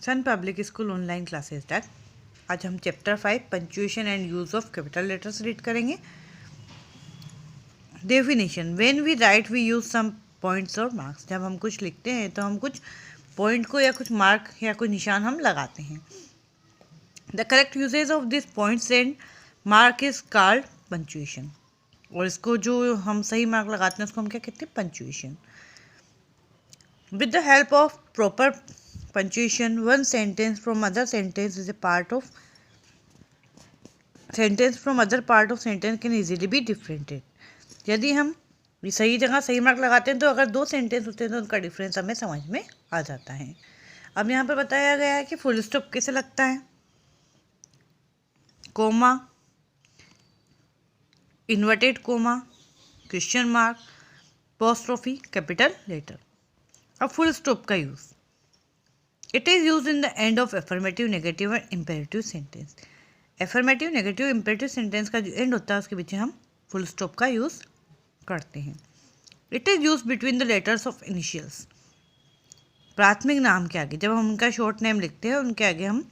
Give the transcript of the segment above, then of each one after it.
सन public school online classes तक आज हम chapter 5 punctuation and use of capital letters read करेंगे। Definition, when we write we use some points और marks. जब हम कुछ लिखते हैं तो हम कुछ पॉइंट को या कुछ मार्क या कुछ निशान हम लगाते हैं। The correct usage of this points and mark is called punctuation. और इसको जो हम सही मार्क लगाते हैं उसको हम क्या कहते हैं? Punctuation. With the help of proper punctuation, one sentence from other sentence is a part of sentence from other part of sentence can easily be differentiated. यदि हम सही जगह सही मार्क लगाते हैं तो अगर दो सेंटेंस होते हैं तो उनका डिफरेंस हमें समझ में आ जाता है। अब यहाँ पर बताया गया है कि फुल स्टॉप कैसे लगता है, comma, inverted comma, question mark, apostrophe, capital letter. अब फुल स्टॉप का use, it is use in the end of affirmative, negative and imperative sentence. Affirmative, negative, imperative sentence का जो एंड होता है उसके पीछे हम फुल स्टॉप का यूज करते हैं। It is use between the letters of initials. प्राथमिक नाम के आगे जब हम उनका शॉर्ट नेम लिखते हैं उनके आगे हम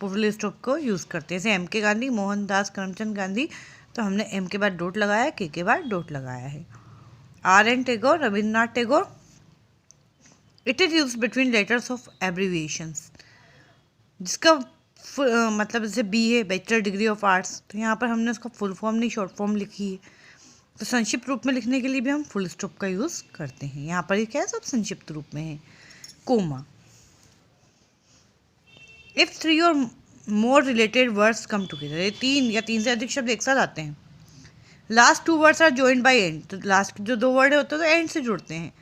फुल स्टॉप को यूज़ करते हैं। जैसे एम के गांधी, मोहनदास करमचंद गांधी, तो हमने एम के बाद डॉट लगाया, के बाद डॉट लगाया है। R N Tagore, Rabindranath Tagore. It is use between letters of abbreviations, जिसका मतलब जैसे बी है, बैचलर डिग्री ऑफ आर्ट्स, तो यहाँ पर हमने उसका फुल फॉर्म नहीं शॉर्ट फॉर्म लिखी है, तो संक्षिप्त रूप में लिखने के लिए भी हम फुल स्टॉप का यूज़ करते हैं। यहाँ पर ये क्या है, सब संक्षिप्त रूप में है। कोमा, इफ 3 और more related words come together, ये 3 या 3 से अधिक शब्द एक साथ आते हैं। Last 2 words are joined by and, तो लास्ट जो 2 वर्ड होते हैं तो एंड से जुड़ते हैं।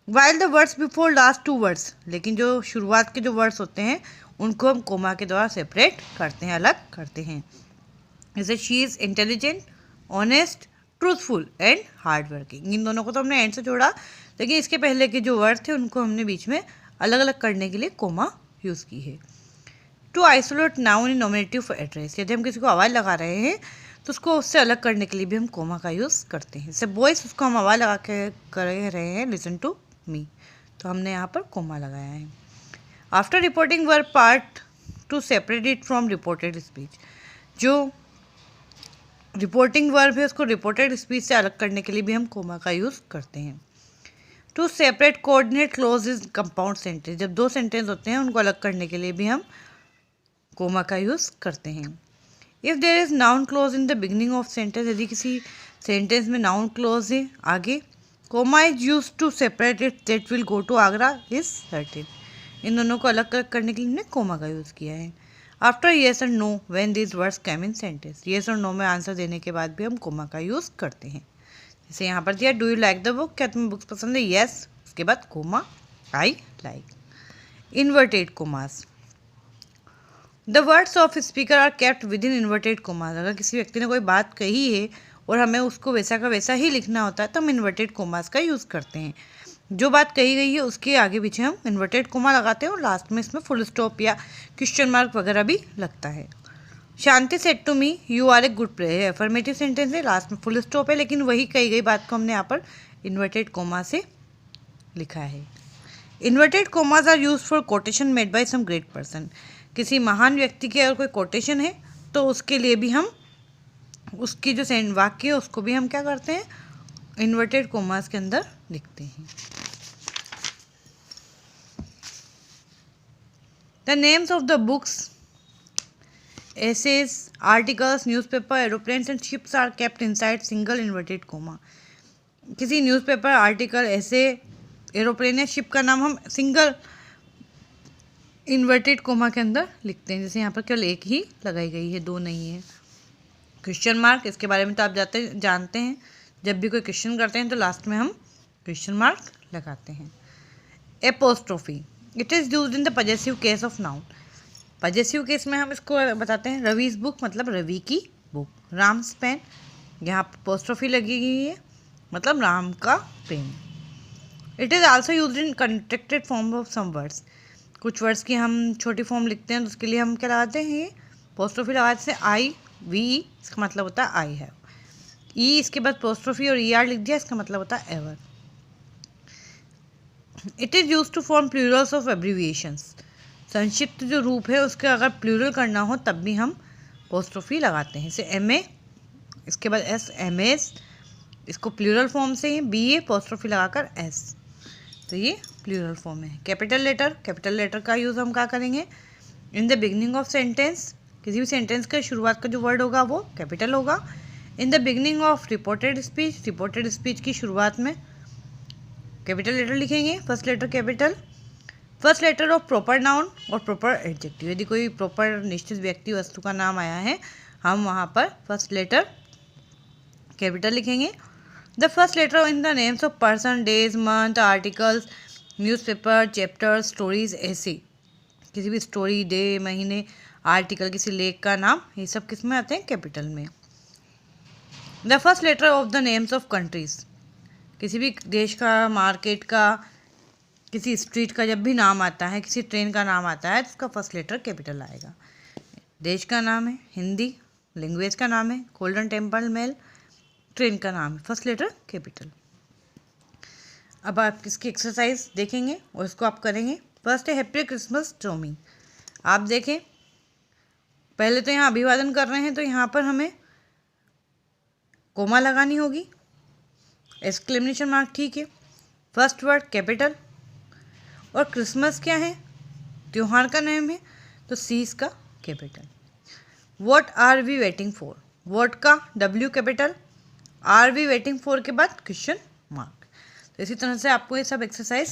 While the words before last 2 words, लेकिन जो शुरुआत के जो वर्ड्स होते हैं उनको हम कोमा के द्वारा सेपरेट करते हैं, अलग करते हैं। जैसे she is intelligent, honest, truthful and hard working. इन दोनों को तो हमने एंड से जोड़ा, लेकिन इसके पहले के जो वर्ड थे उनको हमने बीच में अलग अलग करने के लिए कोमा यूज़ की है। To isolate noun in nominative address, यदि हम किसी को आवाज़ लगा रहे हैं तो उसको उससे अलग करने के लिए भी हम कोमा का यूज़ करते हैं। जैसे बॉयस, उसको हम आवाज़ लगा के कर रहे हैं लिसन टू मी, तो हमने यहाँ पर कोमा लगाया है। After reporting verb part two separate it from reported speech, जो रिपोर्टिंग वर्ब है उसको रिपोर्टेड स्पीच से अलग करने के लिए भी हम कोमा का यूज़ करते हैं। To separate coordinate clauses compound sentence, जब 2 सेंटेंस होते हैं उनको अलग करने के लिए भी हम कोमा का यूज़ करते हैं। If there is noun close इन द बिगनिंग ऑफ सेंटेंस, यदि किसी सेंटेंस में नाउन क्लोज है आगे, comma is use to separate it that will go to Agra is certain. इन दोनों को अलग अलग करने के लिए हमने कोमा का यूज़ किया है। आफ्टर येस और know when these words come in sentence, yes और नो में आंसर देने के बाद भी हम कोमा का यूज़ करते हैं। जैसे यहाँ पर दिया, do you like the book, क्या तुम्हें बुक्स पसंद है? येस, उसके बाद comma, I like. Inverted commas, the words of speaker are kept within inverted commas. अगर किसी व्यक्ति ने कोई बात कही है और हमें उसको वैसा का वैसा ही लिखना होता है तो हम इन्वर्टेड कोमास का यूज़ करते हैं। जो बात कही गई है उसके आगे पीछे हम इन्वर्टेड कोमा लगाते हैं और लास्ट में इसमें फुल स्टॉप या क्वेश्चन मार्क वगैरह भी लगता है। Shanti said to me you are a good player, affirmative sentence है, लास्ट में फुल स्टॉप है, लेकिन वही कही गई बात को हमने यहाँ पर इन्वर्टेड कोमा से लिखा है। Inverted commas are use for quotation made by some great person, किसी महान व्यक्ति की अगर कोई कोटेशन है तो उसके लिए भी हम उसकी जो वाक्य है उसको भी हम क्या करते हैं, इन्वर्टेड कोमास के अंदर लिखते हैं। The names of the books, essays, articles, newspaper, aeroplanes and ships are kept inside single inverted comma. किसी न्यूज़पेपर, आर्टिकल, ऐसे, एरोप्लेन या शिप का नाम हम सिंगल इन्वर्टेड कोमा के अंदर लिखते हैं। जैसे यहाँ पर केवल एक ही लगाई गई है, 2 नहीं है। क्वेश्चन मार्क, इसके बारे में तो आप जानते हैं, जब भी कोई क्वेश्चन करते हैं तो लास्ट में हम क्वेश्चन मार्क लगाते हैं। Apostrophe, it is used in the possessive case of noun. Possessive case में हम इसको बताते हैं, रवीज बुक मतलब रवि की बुक, राम्स पेन, यहाँ एपोस्ट्रोफी लगी गई है मतलब राम का pen. It is also used in contracted form of some words, कुछ वर्ड्स की हम छोटी फॉर्म लिखते हैं तो उसके लिए हम क्या लगाते हैं, पोस्ट्रोफी लगाते हैं। आई वी, इसका मतलब होता है आई हैव। ई, इसके बाद पोस्ट्रोफी और ई आर लिख दिया, इसका मतलब होता है ever. It is use to form plurals of abbreviations, संक्षिप्त जो रूप है उसके अगर प्लूरल करना हो तब भी हम अपोस्ट्रोफी लगाते हैं। जैसे MA, इसके बाद S, MS, इसको प्लूरल फॉर्म से ही BA अपोस्ट्रोफी लगाकर S, तो ये प्लूरल फॉर्म है। कैपिटल लेटर का यूज़ हम क्या करेंगे? इन द बिगनिंग ऑफ सेंटेंस, किसी भी सेंटेंस के शुरुआत का जो वर्ड होगा वो कैपिटल होगा। In the beginning of reported speech की शुरुआत में कैपिटल लेटर लिखेंगे, first letter capital. First letter of proper noun और प्रॉपर एडजेक्टिव, यदि कोई प्रॉपर निश्चित व्यक्ति वस्तु का नाम आया है हम वहाँ पर फर्स्ट लेटर कैपिटल लिखेंगे। The first letter in the names of person, days, month, articles, newspaper, chapter, stories, ऐसे किसी भी स्टोरी, डे, महीने, आर्टिकल, किसी लेख का नाम, ये सब किस में आते हैं? कैपिटल में। The first letter of the names of countries, किसी भी देश का, मार्केट का, किसी स्ट्रीट का जब भी नाम आता है, किसी ट्रेन का नाम आता है तो उसका फर्स्ट लेटर कैपिटल आएगा। देश का नाम है हिंदी, लैंग्वेज का नाम है गोल्डन टेम्पल मेल, ट्रेन का नाम है, फर्स्ट लेटर कैपिटल। अब आप इसकी एक्सरसाइज देखेंगे और इसको आप करेंगे। फर्स्ट है हैप्पी क्रिसमस टॉमी। आप देखें, पहले तो यहाँ अभिवादन कर रहे हैं तो यहाँ पर हमें कोमा लगानी होगी, एक्सक्लेमेशन मार्क, ठीक है। फर्स्ट वर्ड कैपिटल, और क्रिसमस क्या है? त्योहार का नाम है, तो सी इसका capital. What are we waiting for, what का W capital, are we waiting for के बाद क्वेश्चन मार्क। तो इसी तरह से आपको ये सब एक्सरसाइज